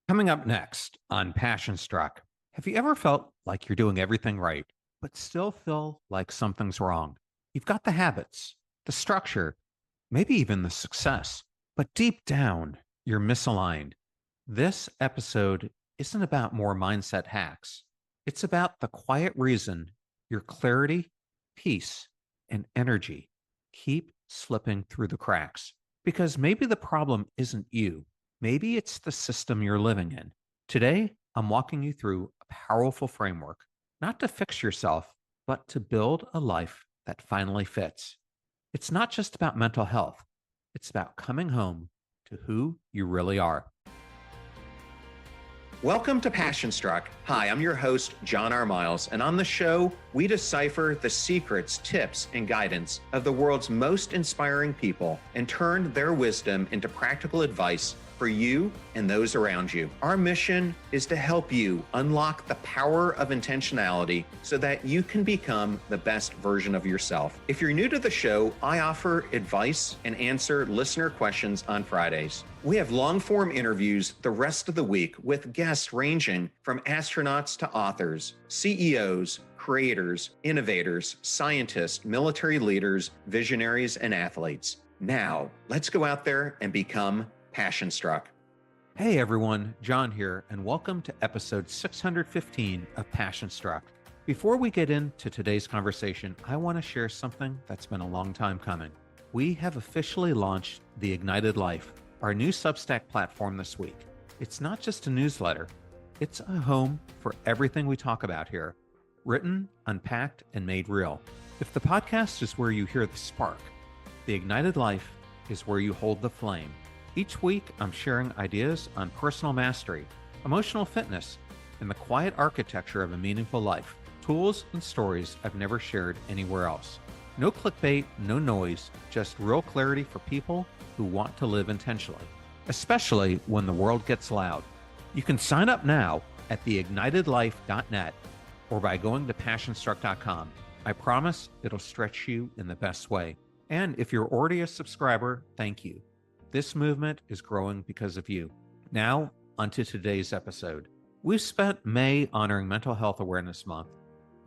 Coming up next on Passion Struck, have you ever felt like you're doing everything right, but still feel like something's wrong? You've got the habits, the structure, maybe even the success, but deep down, you're misaligned. This episode isn't about more mindset hacks. It's about the quiet reason your clarity, peace, and energy keep slipping through the cracks. Because maybe the problem isn't you. Maybe it's the system you're living in. Today, I'm walking you through a powerful framework, not to fix yourself, but to build a life that finally fits. It's not just about mental health, it's about coming home to who you really are. Welcome to Passion Struck. Hi, I'm your host, John R. Miles, and on the show, we decipher the secrets, tips, and guidance of the world's most inspiring people and turn their wisdom into practical advice for you and those around you. Our mission is to help you unlock the power of intentionality so that you can become the best version of yourself. If you're new to the show, I offer advice and answer listener questions on Fridays. We have long-form interviews the rest of the week with guests ranging from astronauts to authors, CEOs, creators, innovators, scientists, military leaders, visionaries, and athletes. Now, let's go out there and become Passion Struck. Hey everyone, John here, and welcome to episode 615 of Passion Struck. Before we get into today's conversation, I want to share something that's been a long time coming. We have officially launched The Ignited Life, our new Substack platform this week. It's not just a newsletter, it's a home for everything we talk about here, written, unpacked, and made real. If the podcast is where you hear the spark, The Ignited Life is where you hold the flame. Each week, I'm sharing ideas on personal mastery, emotional fitness, and the quiet architecture of a meaningful life, tools and stories I've never shared anywhere else. No clickbait, no noise, just real clarity for people who want to live intentionally, especially when the world gets loud. You can sign up now at theignitedlife.net or by going to passionstruck.com. I promise it'll stretch you in the best way. And if you're already a subscriber, thank you. This movement is growing because of you. Now, onto today's episode. We've spent May honoring Mental Health Awareness Month,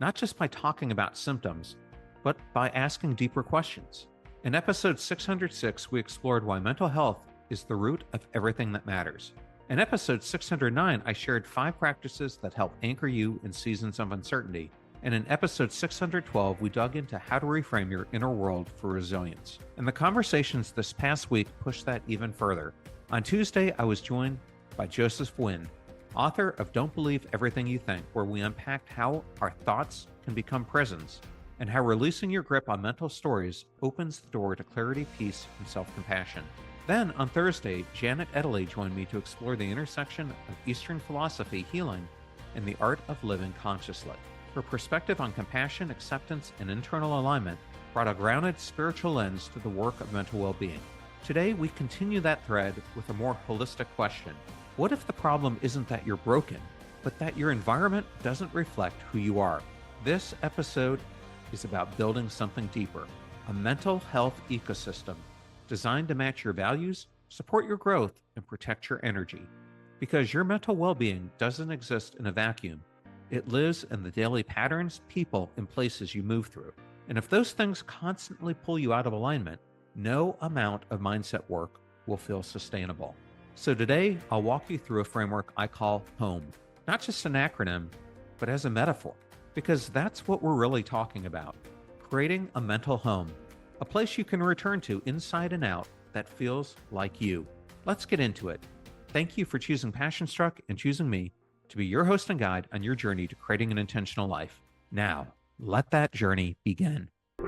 not just by talking about symptoms, but by asking deeper questions. In episode 606, we explored why mental health is the root of everything that matters. In episode 609, I shared 5 practices that help anchor you in seasons of uncertainty. And in episode 612, we dug into how to reframe your inner world for resilience. And the conversations this past week pushed that even further. On Tuesday, I was joined by Joseph Wynn, author of Don't Believe Everything You Think, where we unpacked how our thoughts can become prisons and how releasing your grip on mental stories opens the door to clarity, peace, and self-compassion. Then on Thursday, Janet Edley joined me to explore the intersection of Eastern philosophy, healing, and the art of living consciously. Her perspective on compassion, acceptance, and internal alignment brought a grounded spiritual lens to the work of mental well-being. Today, we continue that thread with a more holistic question. What if the problem isn't that you're broken, but that your environment doesn't reflect who you are? This episode is about building something deeper, a mental health ecosystem designed to match your values, support your growth, and protect your energy. Because your mental well-being doesn't exist in a vacuum. It lives in the daily patterns, people, and places you move through. And if those things constantly pull you out of alignment, no amount of mindset work will feel sustainable. So today, I'll walk you through a framework I call HOME, not just an acronym, but as a metaphor, because that's what we're really talking about. Creating a mental home, a place you can return to inside and out that feels like you. Let's get into it. Thank you for choosing Passion Struck and choosing me to be your host and guide on your journey to creating an intentional life. Now, let that journey begin. I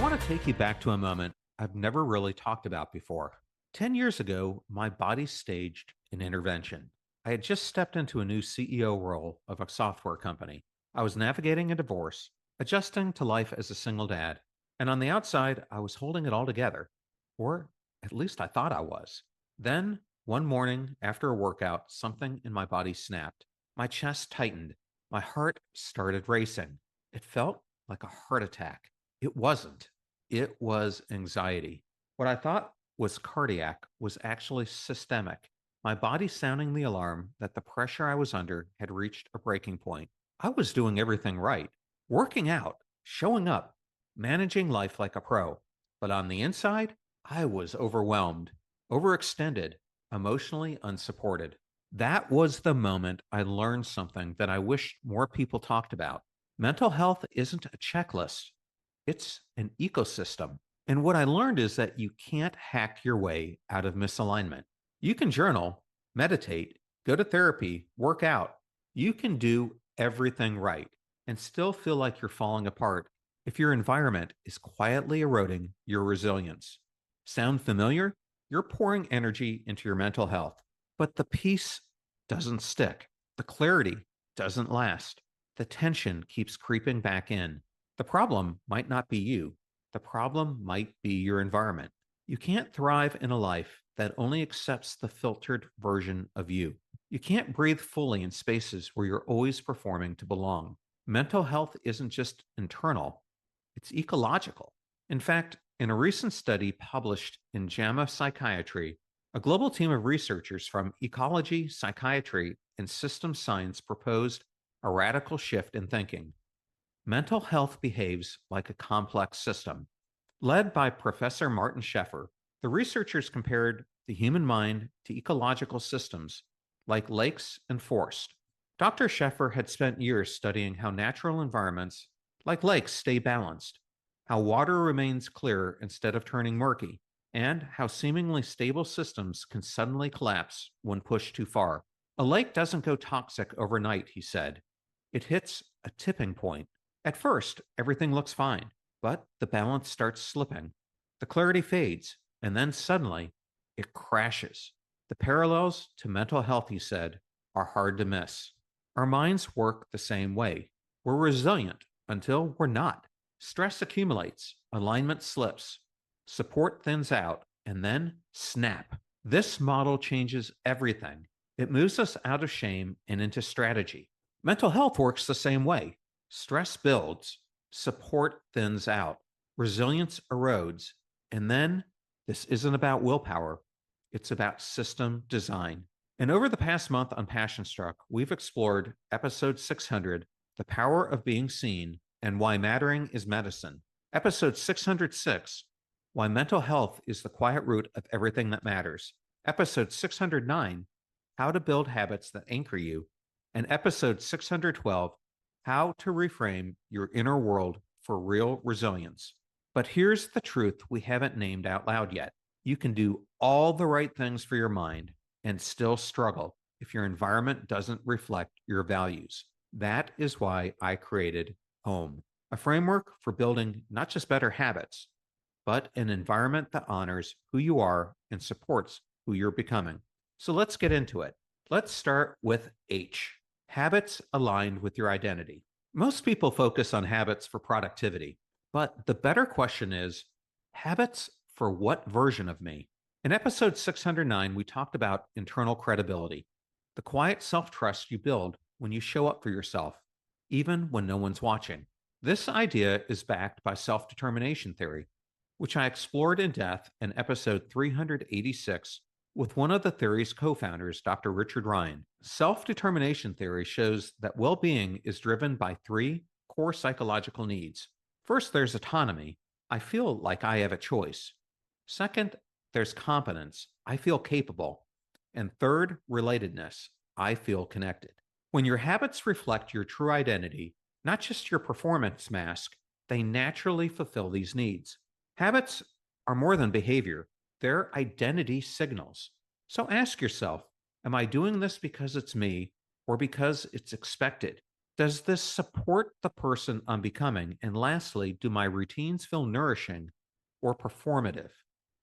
want to take you back to a moment I've never really talked about before. 10 years ago, my body staged an intervention. I had just stepped into a new CEO role of a software company. I was navigating a divorce, adjusting to life as a single dad, and on the outside, I was holding it all together, or at least I thought I was. Then, one morning after a workout, something in my body snapped. My chest tightened. My heart started racing. It felt like a heart attack. It wasn't. It was anxiety. What I thought was cardiac was actually systemic. My body sounding the alarm that the pressure I was under had reached a breaking point. I was doing everything right, working out, showing up, managing life like a pro. But on the inside, I was overwhelmed, overextended, emotionally unsupported. That was the moment I learned something that I wish more people talked about. Mental health isn't a checklist, it's an ecosystem. And what I learned is that you can't hack your way out of misalignment. You can journal, meditate, go to therapy, work out. You can do everything right and still feel like you're falling apart if your environment is quietly eroding your resilience. Sound familiar? You're pouring energy into your mental health, but the peace doesn't stick. The clarity doesn't last. The tension keeps creeping back in. The problem might not be you. The problem might be your environment. You can't thrive in a life that only accepts the filtered version of you. You can't breathe fully in spaces where you're always performing to belong. Mental health isn't just internal, it's ecological. In fact, in a recent study published in JAMA Psychiatry, a global team of researchers from ecology, psychiatry, and systems science proposed a radical shift in thinking. Mental health behaves like a complex system. Led by Professor Martin Sheffer, the researchers compared the human mind to ecological systems like lakes and forest. Dr. Sheffer had spent years studying how natural environments like lakes stay balanced, how water remains clear instead of turning murky, and how seemingly stable systems can suddenly collapse when pushed too far. A lake doesn't go toxic overnight, he said. It hits a tipping point. At first, everything looks fine, but the balance starts slipping. The clarity fades, and then suddenly it crashes. The parallels to mental health, he said, are hard to miss. Our minds work the same way. We're resilient until we're not. Stress accumulates, alignment slips, support thins out, and then snap. This model changes everything. It moves us out of shame and into strategy. Mental health works the same way. Stress builds, support thins out, resilience erodes, and then this isn't about willpower, it's about system design. And over the past month on Passion Struck, we've explored episode 600, The Power of Being Seen and Why Mattering is Medicine. Episode 606, Why Mental Health is the Quiet Root of Everything That Matters. Episode 609, How to Build Habits That Anchor You. And episode 612, How to Reframe Your Inner World for Real Resilience. But here's the truth we haven't named out loud yet. You can do all the right things for your mind and still struggle if your environment doesn't reflect your values. That is why I created Home, a framework for building not just better habits, but an environment that honors who you are and supports who you're becoming. So let's get into it. Let's start with H, habits aligned with your identity. Most people focus on habits for productivity, but the better question is habits for what version of me? In episode 609, we talked about internal credibility, the quiet self trust you build when you show up for yourself, even when no one's watching. This idea is backed by self determination theory, which I explored in depth in episode 386 with one of the theory's co founders, Dr. Richard Ryan. Self determination theory shows that well being is driven by three core psychological needs. First, there's autonomy. I feel like I have a choice. Second, there's competence. I feel capable. And third, relatedness. I feel connected. When your habits reflect your true identity, not just your performance mask, they naturally fulfill these needs. Habits are more than behavior, they're identity signals. So ask yourself, am I doing this because it's me or because it's expected? Does this support the person I'm becoming? And lastly, do my routines feel nourishing or performative?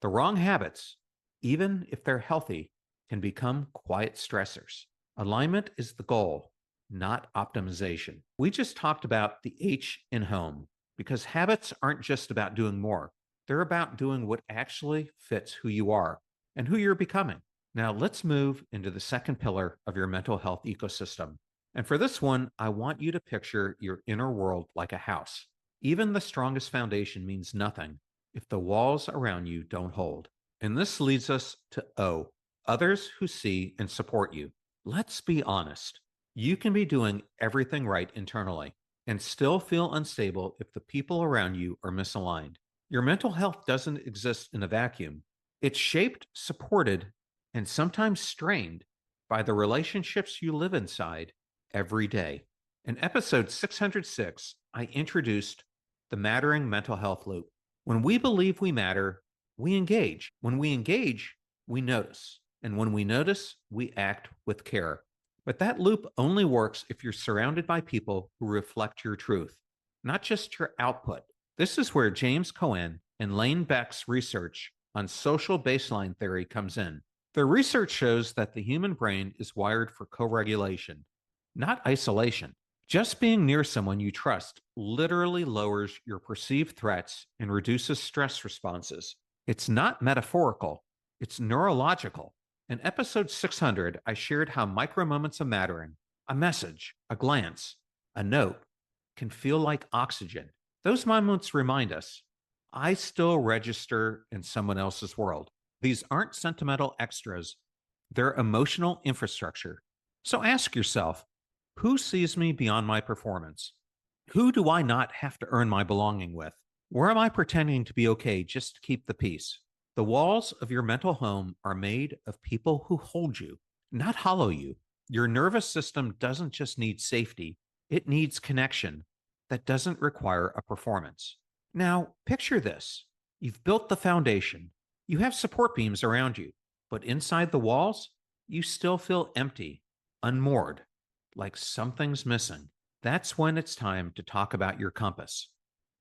The wrong habits, even if they're healthy, can become quiet stressors. Alignment is the goal, not optimization. We just talked about the H in home because habits aren't just about doing more. They're about doing what actually fits who you are and who you're becoming. Now, let's move into the second pillar of your mental health ecosystem. And for this one, I want you to picture your inner world like a house. Even the strongest foundation means nothing if the walls around you don't hold. And this leads us to O, others who see and support you. Let's be honest. You can be doing everything right internally and still feel unstable if the people around you are misaligned. Your mental health doesn't exist in a vacuum. It's shaped, supported, and sometimes strained by the relationships you live inside every day. In episode 606, I introduced the mattering mental health loop. When we believe we matter, we engage. When we engage, we notice. And when we notice, we act with care. But that loop only works if you're surrounded by people who reflect your truth, not just your output. This is where James Cohen and Lane Beck's research on social baseline theory comes in. Their research shows that the human brain is wired for co-regulation, not isolation. Just being near someone you trust literally lowers your perceived threats and reduces stress responses. It's not metaphorical, it's neurological. In episode 600, I shared how micro moments of mattering, a message, a glance, a note, can feel like oxygen. Those moments remind us, I still register in someone else's world. These aren't sentimental extras, they're emotional infrastructure. So ask yourself, who sees me beyond my performance? Who do I not have to earn my belonging with? Where am I pretending to be okay just to keep the peace? The walls of your mental home are made of people who hold you, not hollow you. Your nervous system doesn't just need safety, it needs connection that doesn't require a performance. Now, picture this. You've built the foundation, you have support beams around you, but inside the walls, you still feel empty, unmoored, like something's missing. That's when it's time to talk about your compass,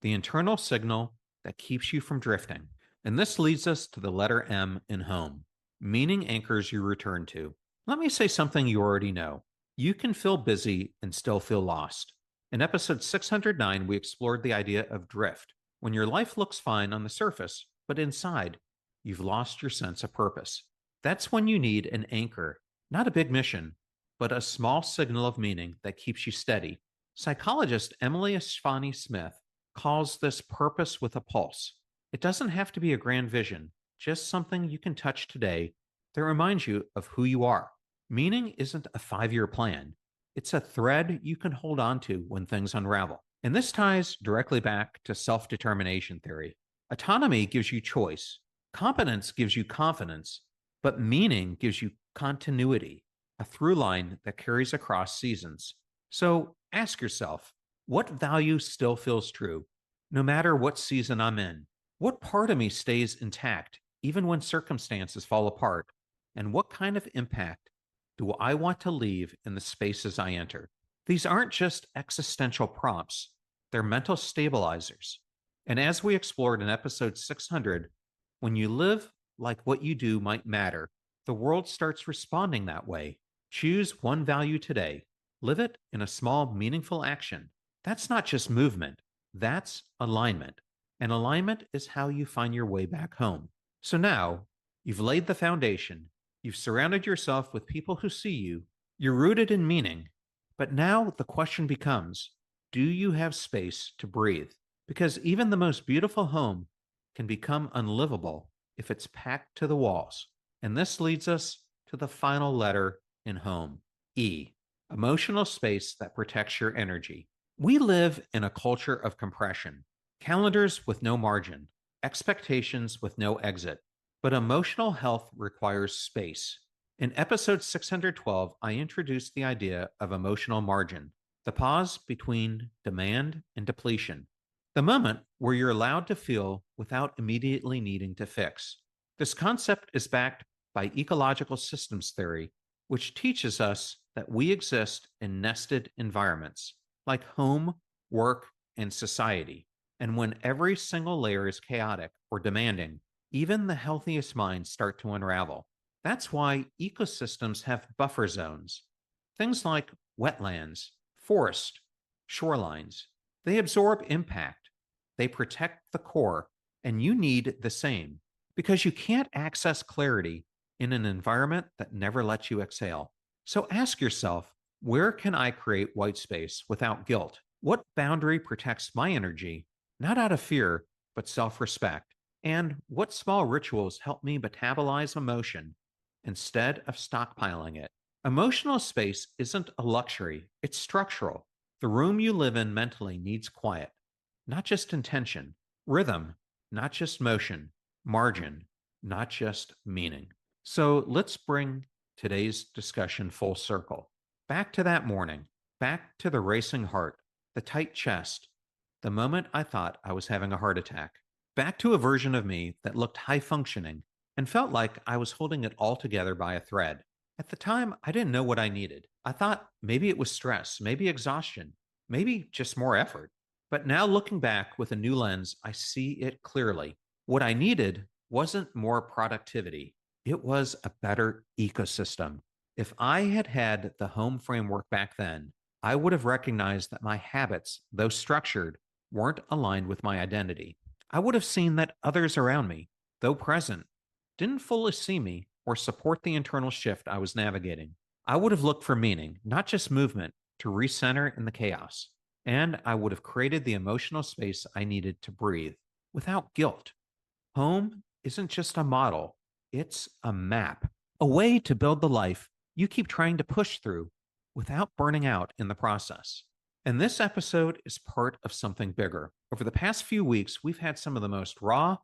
the internal signal that keeps you from drifting. And this leads us to the letter M in home, meaning anchors you return to. Let me say something you already know. You can feel busy and still feel lost. In episode 609, we explored the idea of drift, when your life looks fine on the surface, but inside, you've lost your sense of purpose. That's when you need an anchor, not a big mission, but a small signal of meaning that keeps you steady. Psychologist Emily Esfani Smith calls this purpose with a pulse. It doesn't have to be a grand vision, just something you can touch today that reminds you of who you are. Meaning isn't a 5-year plan. It's a thread you can hold on to when things unravel. And this ties directly back to self-determination theory. Autonomy gives you choice. Competence gives you confidence, but meaning gives you continuity, a through line that carries across seasons. So ask yourself, what value still feels true, no matter what season I'm in? What part of me stays intact, even when circumstances fall apart? And what kind of impact do I want to leave in the spaces I enter? These aren't just existential prompts, they're mental stabilizers. And as we explored in episode 600, when you live like what you do might matter, the world starts responding that way. Choose one value today. Live it in a small, meaningful action. That's not just movement, that's alignment. And alignment is how you find your way back home. So now, you've laid the foundation, you've surrounded yourself with people who see you, you're rooted in meaning. But now the question becomes, do you have space to breathe? Because even the most beautiful home can become unlivable if it's packed to the walls. And this leads us to the final letter in home, E, emotional space that protects your energy. We live in a culture of compression, calendars with no margin, expectations with no exit. But emotional health requires space. In episode 612, I introduced the idea of emotional margin, the pause between demand and depletion, the moment where you're allowed to feel without immediately needing to fix. This concept is backed by ecological systems theory, which teaches us that we exist in nested environments like home, work, and society. And when every single layer is chaotic or demanding, even the healthiest minds start to unravel. That's why ecosystems have buffer zones. Things like wetlands, forest, shorelines. They absorb impact. They protect the core, and you need the same because you can't access clarity in an environment that never lets you exhale. So ask yourself, where can I create white space without guilt? What boundary protects my energy, not out of fear, but self-respect? and what small rituals help me metabolize emotion instead of stockpiling it. Emotional space isn't a luxury, it's structural. The room you live in mentally needs quiet, not just intention, rhythm, not just motion, margin, not just meaning. So let's bring today's discussion full circle. Back to that morning, back to the racing heart, the tight chest, the moment I thought I was having a heart attack, back to a version of me that looked high functioning and felt like I was holding it all together by a thread. At the time, I didn't know what I needed. I thought maybe it was stress, maybe exhaustion, maybe just more effort. But now looking back with a new lens, I see it clearly. What I needed wasn't more productivity, it was a better ecosystem. If I had had the home framework back then, I would have recognized that my habits, though structured, weren't aligned with my identity. I would have seen that others around me, though present, didn't fully see me or support the internal shift I was navigating. I would have looked for meaning, not just movement, to recenter in the chaos. And I would have created the emotional space I needed to breathe without guilt. Home isn't just a model, it's a map, a way to build the life you keep trying to push through without burning out in the process. And this episode is part of something bigger. Over the past few weeks, we've had some of the most raw,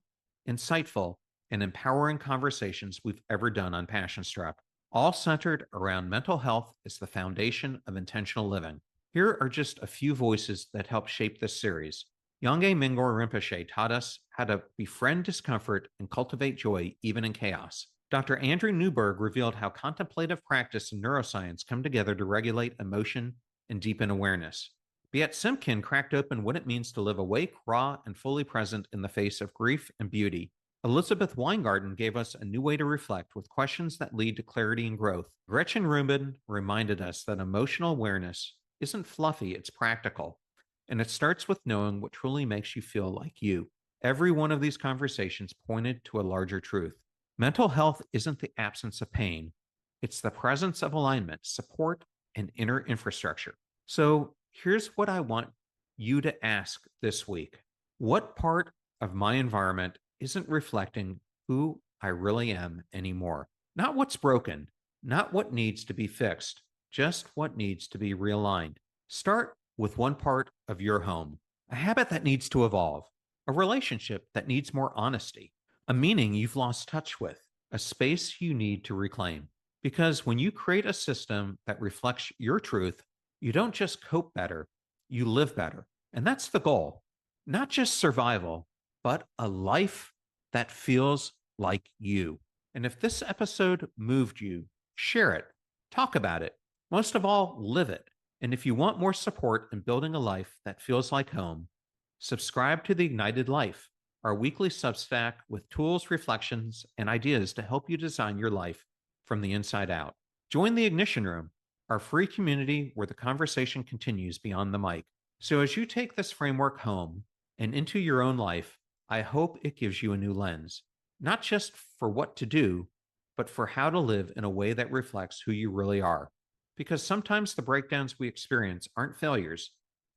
insightful, and empowering conversations we've ever done on Passion Struck, all centered around mental health as the foundation of intentional living. Here are just a few voices that helped shape this series. Yongey Mingyur Rinpoche taught us how to befriend discomfort and cultivate joy even in chaos. Dr. Andrew Newberg revealed how contemplative practice and neuroscience come together to regulate emotion and deepen awareness. Biet Simkin cracked open what it means to live awake, raw, and fully present in the face of grief and beauty. Elizabeth Weingarten gave us a new way to reflect with questions that lead to clarity and growth. Gretchen Rubin reminded us that emotional awareness isn't fluffy, it's practical. And it starts with knowing what truly makes you feel like you. Every one of these conversations pointed to a larger truth. Mental health isn't the absence of pain, it's the presence of alignment, support, and inner infrastructure. So here's what I want you to ask this week. What part of my environment isn't reflecting who I really am anymore? Not what's broken, not what needs to be fixed, just what needs to be realigned. Start with one part of your home, a habit that needs to evolve, a relationship that needs more honesty, a meaning you've lost touch with, a space you need to reclaim. Because when you create a system that reflects your truth, you don't just cope better, you live better. And that's the goal. Not just survival, but a life that feels like you. And if this episode moved you, share it, talk about it. Most of all, live it. And if you want more support in building a life that feels like home, subscribe to The Ignited Life, our weekly Substack with tools, reflections, and ideas to help you design your life from the inside out. Join the Ignition Room, our free community where the conversation continues beyond the mic. So as you take this framework home and into your own life, I hope it gives you a new lens, not just for what to do, but for how to live in a way that reflects who you really are. Because sometimes the breakdowns we experience aren't failures,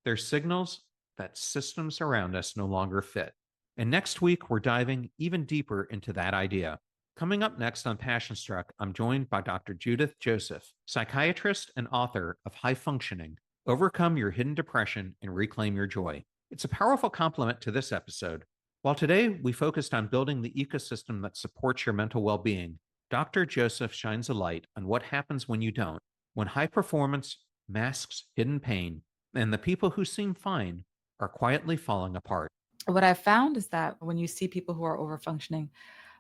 they're signals that systems around us no longer fit. And next week, we're diving even deeper into that idea. Coming up next on Passion Struck, I'm joined by Dr. Judith Joseph, psychiatrist and author of High Functioning: Overcome Your Hidden Depression and Reclaim Your Joy. It's a powerful complement to this episode. While today we focused on building the ecosystem that supports your mental well-being, Dr. Joseph shines a light on what happens when you don't, when high performance masks hidden pain, and the people who seem fine are quietly falling apart. What I've found is that when you see people who are overfunctioning,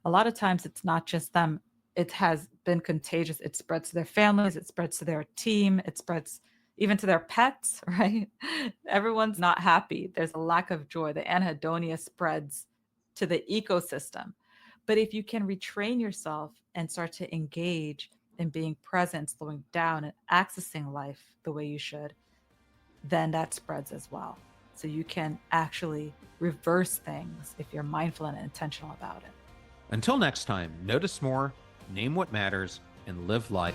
a lot of times it's not just them. It has been contagious. It spreads to their families, it spreads to their team, it spreads even to their pets, right? Everyone's not happy. There's a lack of joy. The anhedonia spreads to the ecosystem. But if you can retrain yourself and start to engage in being present, slowing down, and accessing life the way you should, then that spreads as well. So you can actually reverse things if you're mindful and intentional about it. Until next time, notice more, name what matters, and live life.